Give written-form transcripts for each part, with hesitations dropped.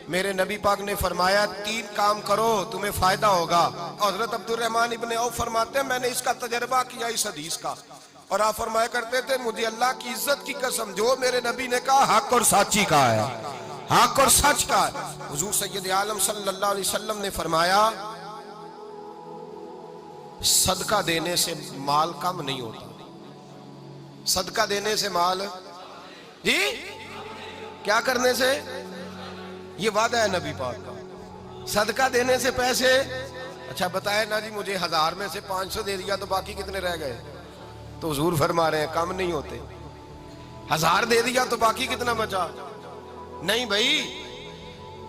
میرے نبی پاک نے فرمایا 3 کام کرو تمہیں فائدہ ہوگا. حضرت عبدالرحمن ابن عوف فرماتے ہیں میں نے اس کا تجربہ کیا اس حدیث کا, اور آپ فرمایا کرتے تھے مجھے اللہ کی عزت کی قسم جو میرے نبی نے کہا حق اور سچی کا ہے, حق اور سچ کا ہے. حضور سید عالم صلی اللہ علیہ وسلم نے فرمایا صدقہ دینے سے مال کم نہیں ہوتا. صدقہ دینے سے مال جی کیا کرنے سے, یہ وعدہ ہے نبی پاک کا. صدقہ دینے سے پیسے, اچھا بتائے نا جی مجھے 1000 میں سے 500 دے دیا تو باقی کتنے رہ گئے؟ تو حضور فرما رہے ہیں کم نہیں ہوتے. 1000 دے دیا تو باقی کتنا بچا؟ نہیں بھائی,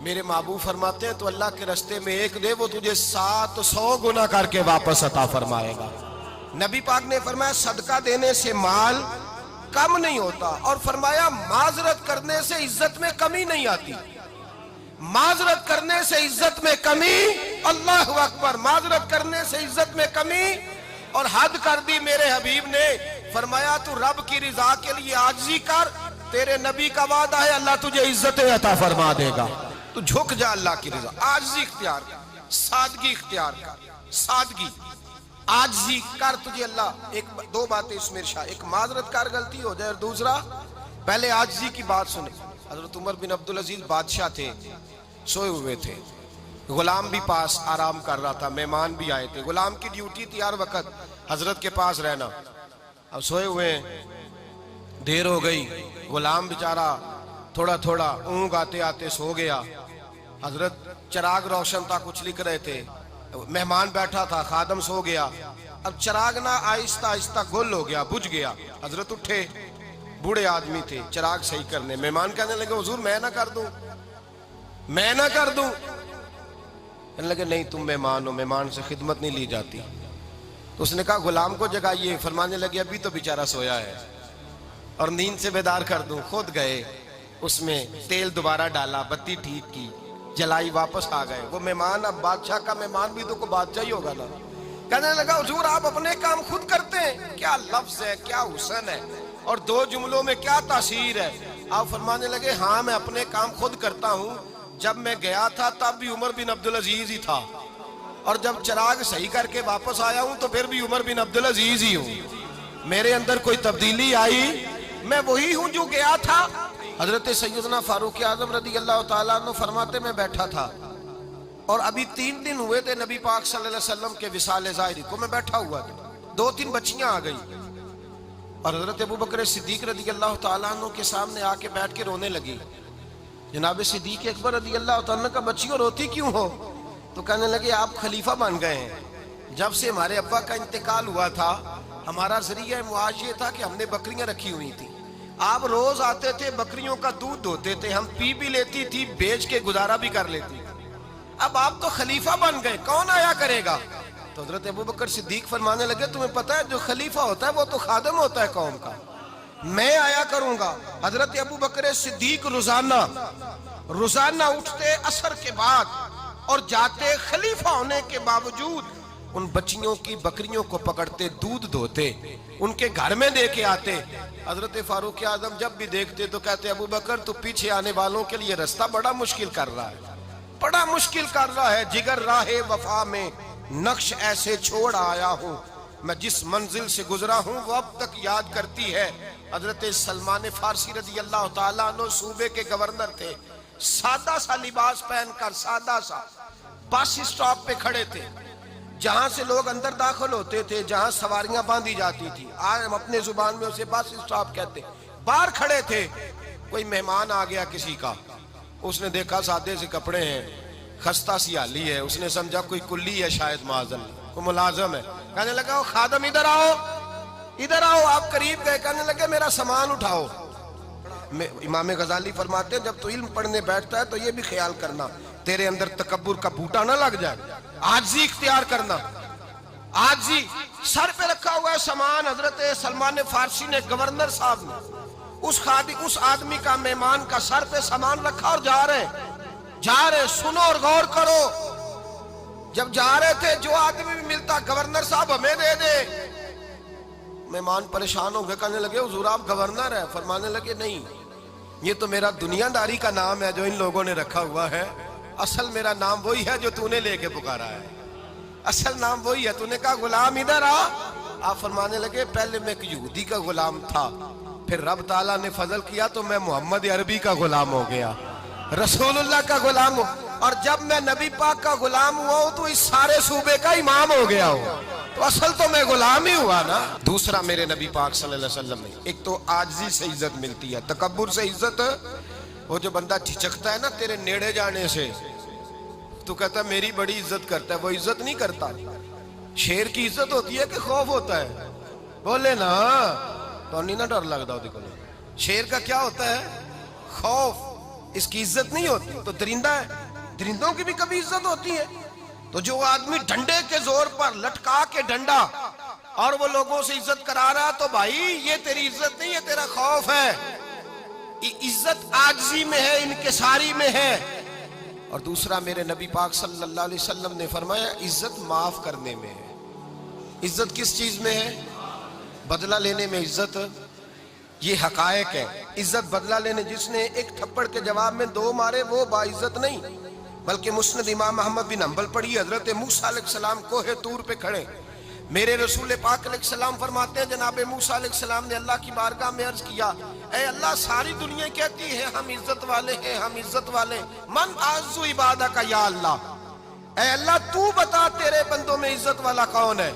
میرے محبوب فرماتے ہیں تو اللہ کے رستے میں 1 دے وہ تجھے 700 گنا کر کے واپس عطا فرمائے گا. نبی پاک نے فرمایا صدقہ دینے سے مال کم نہیں ہوتا, اور فرمایا معذرت کرنے سے عزت میں کمی نہیں آتی. معذرت کرنے سے عزت میں کمی, اللہ اکبر, معذرت کرنے سے عزت میں کمی, اور حد کر دی میرے حبیب نے. فرمایا تو رب کی رضا کے لیے عاجزی کر, تیرے نبی کا وعدہ ہے اللہ تجھے عزت عطا فرما دے گا. تو جھک جا اللہ کی رضا, عاجزی اختیار کر, سادگی اختیار کر, سادگی عاجزی کر, تجھے اللہ 2 باتیں اس میں ارشاد, ایک معذرت کر غلطی ہو جائے, اور دوسرا پہلے عاجزی کی بات سنیں. حضرت عمر بن عبدالعزیز بادشاہ تھے, سوئے ہوئے تھے, غلام بھی پاس آرام کر رہا تھا, مہمان بھی آئے تھے. غلام کی ڈیوٹی تھی ہر وقت حضرت کے پاس رہنا. اب سوئے ہوئے دیر ہو گئی, غلام بیچارہ تھوڑا تھوڑا اونگ آتے آتے سو گیا. حضرت چراغ روشن تھا, کچھ لکھ رہے تھے, مہمان بیٹھا تھا, خادم سو گیا. اب چراغ نہ آہستہ آہستہ گل ہو گیا, بجھ گیا. حضرت اٹھے, بوڑھے آدمی تھے, چراغ صحیح کرنے. مہمان کہنے لگے حضور میں نہ کر دوں, میں نہ کر دوں. کہنے لگے نہیں تم مہمان ہو, مہمان سے خدمت نہیں لی جاتی. تو اس نے کہا غلام کو جگائیے. فرمانے لگے ابھی تو بیچارہ سویا ہے اور نیند سے بیدار کر دوں. خود گئے, اس میں تیل دوبارہ ڈالا, بتی ٹھیک کی, جلائی, واپس آ گئے. وہ مہمان, اب بادشاہ کا مہمان بھی تو کوئی بادشاہ ہی ہوگا نا. کہنے لگا حضور آپ اپنے کام خود کرتے ہیں, کیا لفظ ہے, کیا حسن ہے, اور 2 جملوں میں کیا تاثیر ہے. آپ فرمانے لگے ہاں میں اپنے کام خود کرتا ہوں. جب میں گیا تھا تب بھی عمر بن عبدالعزیز ہی تھا, اور جب چراغ صحیح کر کے واپس آیا ہوں تو پھر بھی عمر بن عبدالعزیز ہی ہوں. میرے اندر کوئی تبدیلی آئی, میں وہی ہوں جو گیا تھا. حضرت سیدنا فاروق اعظم رضی اللہ تعالیٰ عنہ فرماتے میں بیٹھا تھا, اور ابھی 3 دن ہوئے تھے نبی پاک صلی اللہ علیہ وسلم کے وصال ظاہری کو. میں بیٹھا ہوا تھا, 2-3 بچیاں آ گئی, اور حضرت ابوبکر صدیق رضی اللہ تعالیٰ عنہ کے سامنے آ کے بیٹھ کے رونے لگی. جناب صدیق اکبر رضی اللہ تعالیٰ عنہ کا بچیوں روتی کیوں ہو؟ تو کہنے لگے آپ خلیفہ بن گئے ہیں. جب سے ہمارے ابا کا انتقال ہوا تھا ہمارا ذریعہ معاش یہ تھا کہ ہم نے بکریاں رکھی ہوئی تھی. آپ روز آتے تھے, بکریوں کا دودھ دھوتے تھے, ہم پی بھی لیتی تھی, بیچ کے گزارا بھی کر لیتی. اب آپ تو خلیفہ بن گئے, کون آیا کرے گا؟ تو حضرت ابوبکر صدیق فرمانے لگے تمہیں پتہ ہے جو خلیفہ ہوتا ہے وہ تو خادم ہوتا ہے قوم کا, میں آیا کروں گا. حضرت ابوبکر صدیق روزانہ اٹھتے عصر کے بعد اور جاتے, خلیفہ ہونے کے باوجود ان بچیوں کی بکریوں کو پکڑتے, دودھ دھوتے, ان کے گھر میں دے کے آتے. حضرت فاروق اعظم جب بھی دیکھتے تو کہتے ابوبکر تو پیچھے آنے والوں کے لیے رستہ بڑا مشکل کر رہا ہے, بڑا مشکل کر رہا ہے. جگر راہ وفا میں نقش ایسے چھوڑ آیا ہوں, میں جس منزل سے گزرا ہوں وہ اب تک یاد کرتی ہے. حضرت سلمان فارسی رضی اللہ تعالیٰ عنہ صوبے کے گورنر تھے, سادہ سا لباس پہن کر, سادہ سا, بس اسٹاپ پہ کھڑے تھے, جہاں سے لوگ اندر داخل ہوتے تھے, جہاں سواریاں باندھی جاتی تھی, آج ہم اپنے زبان میں اسے بس اسٹاپ کہتے. باہر کھڑے تھے, کوئی مہمان آ گیا کسی کا, اس نے دیکھا سادے سے کپڑے ہیں, خستہ سی حالی ہے, اس نے سمجھا کوئی کلی ہے شاید, معاذن کوئی ملازم ہے. کہنے لگا خادم ادھر آؤ, ادھر آؤ. آپ قریب گئے, کہنے لگے میرا سامان اٹھاؤ. امام غزالی فرماتے ہیں جب تو علم پڑھنے بیٹھتا ہے تو یہ بھی خیال کرنا تیرے اندر تکبر کا بوٹا نہ لگ جائے, عاجزی اختیار کرنا. عاجزی, سر پہ رکھا ہوا ہے سامان. حضرت سلمان فارسی نے, گورنر صاحب نے, اس آدمی کا, مہمان کا سر پہ سامان رکھا اور جا رہے. سنو اور غور کرو. جب جا رہے تھے جو آدمی بھی ملتا, گورنر صاحب ہمیں دے دے. مہمان پریشان ہو گئے, کہنے لگے حضور آپ گورنر ہیں؟ فرمانے لگے نہیں, یہ تو میرا دنیا داری کا نام ہے جو ان لوگوں نے رکھا ہوا ہے، اصل میرا نام وہی ہے جو تو نے لے کے پکارا ہے، اصل نام وہی ہے۔ تو نے کہا غلام ادھر آ، آپ فرمانے لگے پہلے میں ایک یہودی کا غلام تھا، پھر رب تعالیٰ نے فضل کیا تو میں محمد عربی کا غلام ہو گیا، رسول اللہ کا غلام ہوں، اور جب میں نبی پاک کا غلام ہوا ہوں تو اس سارے صوبے کا امام ہو گیا ہوں، تو اصل تو میں غلام ہی ہوا نا۔ دوسرا میرے نبی پاک صلی اللہ علیہ وسلم نے ایک تو عاجزی سے عزت ملتی ہے، تکبر سے عزت، وہ جو بندہ جھجکتا ہے نا تیرے نیڑے جانے سے، تو کہتا ہے میری بڑی عزت کرتا ہے، وہ عزت نہیں کرتا۔ شیر کی عزت ہوتی ہے کہ خوف ہوتا ہے؟ بولے نا تو نہیں نہ ڈر لگتا ہوتی کو۔ شیر کا کیا ہوتا ہے؟ خوف، اس کی عزت نہیں ہوتی۔ تو درندہ ہے، درندوں کی بھی کبھی عزت ہوتی ہے؟ تو جو آدمی ڈنڈے کے زور پر لٹکا کے ڈنڈا اور وہ لوگوں سے عزت کرا رہا، تو بھائی یہ تیری عزت نہیں ہے، تیرا خوف ہے۔ عزت عاجزی میں ہے، انکساری میں ہے۔ اور دوسرا میرے نبی پاک صلی اللہ علیہ وسلم نے فرمایا عزت معاف کرنے میں ہے۔ عزت کس چیز میں ہے؟ بدلہ لینے میں عزت، یہ حقائق ہے۔ عزت بدلہ لینے، جس نے ایک تھپڑ کے جواب میں 2 مارے وہ باعزت نہیں، بلکہ مسند امام احمد بن حنبل پڑھی، حضرت موسیٰ علیہ السلام کوہ طور پہ کھڑے، میرے رسول پاک علیہ السلام فرماتے ہیں جناب موسیٰ علیہ السلام نے اللہ کی بارگاہ میں عرض کیا، اے اللہ ساری دنیا کہتی ہے ہم عزت والے ہیں، ہم عزت والے، من اعز عبادک یا اللہ، اے اللہ تو بتا تیرے بندوں میں عزت والا کون ہے؟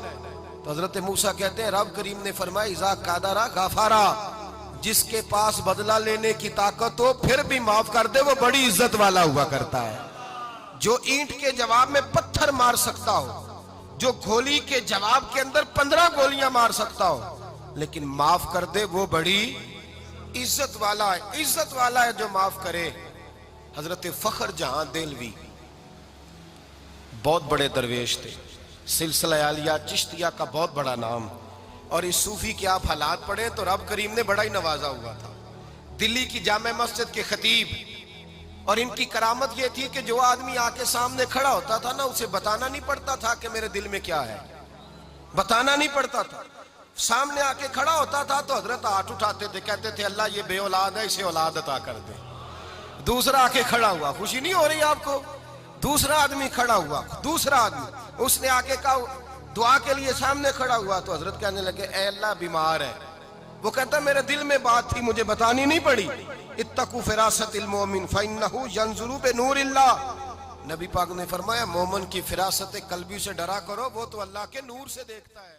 تو حضرت موسیٰ کہتے ہیں رب کریم نے فرمایا اذا قادر غفارا، جس کے پاس بدلہ لینے کی طاقت ہو پھر بھی معاف کر دے وہ بڑی عزت والا ہوا کرتا ہے۔ جو اینٹ کے جواب میں پتھر مار سکتا ہو، جو گولی کے جواب کے اندر 15 گولیاں مار سکتا ہو، لیکن معاف کر دے وہ بڑی عزت والا ہے۔ عزت والا ہے جو معاف کرے۔ حضرت فخر جہاں دہلوی بہت بڑے درویش تھے، سلسلہ عالیہ چشتیہ کا بہت بڑا نام، اور اس صوفی کے آپ حالات پڑھیں تو رب کریم نے بڑا ہی نوازا ہوا تھا۔ دلی کی جامع مسجد کے خطیب، اور ان کی کرامت یہ تھی کہ جو آدمی آ کے سامنے کھڑا ہوتا تھا نا اسے بتانا نہیں پڑتا تھا کہ میرے دل میں کیا ہے، بتانا نہیں پڑتا تھا۔ سامنے آ کے کھڑا ہوتا تھا تو حضرت ہاتھ اٹھاتے تھے، کہتے تھے اللہ یہ بے اولاد ہے، اسے اولاد عطا کر دے۔ دوسرا آ کے کھڑا ہوا، خوشی نہیں ہو رہی آپ کو؟ دوسرا آدمی کھڑا ہوا، دوسرا آدمی، اس نے آ کے کہا دعا کے لیے سامنے کھڑا ہوا تو حضرت کہنے لگے اے اللہ بیمار ہے، وہ کہتا میرے دل میں بات تھی مجھے بتانی نہیں پڑی، اتقوا فراست المومن فإنہ ینظر بنور اللہ، نبی پاک نے فرمایا مومن کی فراست قلبی سے ڈرا کرو، وہ تو اللہ کے نور سے دیکھتا ہے۔